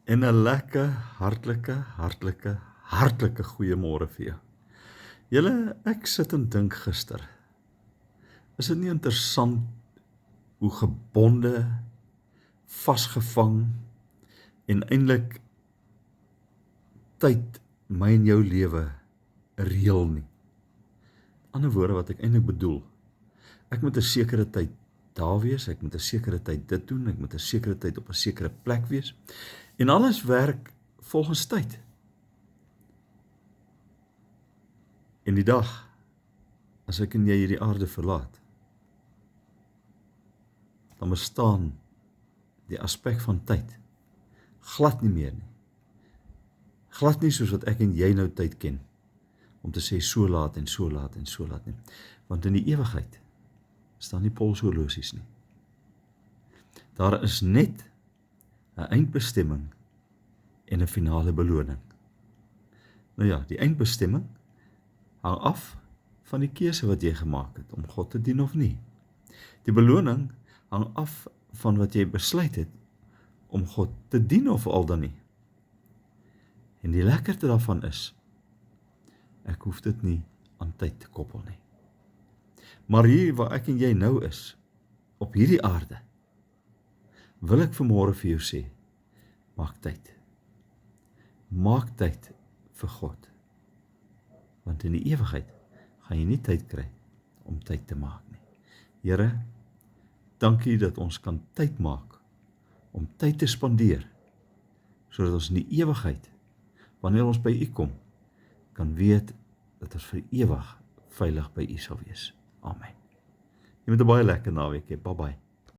En 'n lekker, hartlike goeiemôre vir jou. Julle, ek sit en dink gister, is dit nie interessant hoe gebonde, vasgevang en eintlik tyd my en jou lewe reël nie. Ander woorde wat ek eintlik bedoel, ek moet 'n sekere tyd daar wees, ek moet 'n sekere tyd dit doen, ek moet 'n sekere tyd op 'n sekere plek wees, en alles werk volgens tyd. En die dag, as ek en jy hierdie aarde verlaat, dan bestaan die aspek van tyd glad nie meer nie. Glad nie soos wat ek en jy nou tyd ken, om te sê so laat en so laat en so laat nie. Want in die ewigheid staan nie polshorlosies nie. Daar is net 'n eindbestemming en 'n finale beloning. Nou ja, die eindbestemming hang af van die keuse wat jy gemaak het om God te dien of nie. Die beloning hang af van wat jy besluit het om God te dien of al dan nie. En die lekkerte daarvan is, ek hoef dit nie aan tyd te koppel nie. Maar hier waar ek en jy nou is, op hierdie aarde, wil ek vanmôre vir jou sê, maak tyd. Maak tyd vir God. Want in die ewigheid gaan jy nie tyd kry om tyd te maak nie. Here, dankie dat ons kan tyd maak om tyd te spandeer, sodat ons in die ewigheid, wanneer ons by U kom, kan weet dat ons vir ewig veilig by U sal wees. Amen. Jy moet 'n baie lekker naweek hê. Bye bye.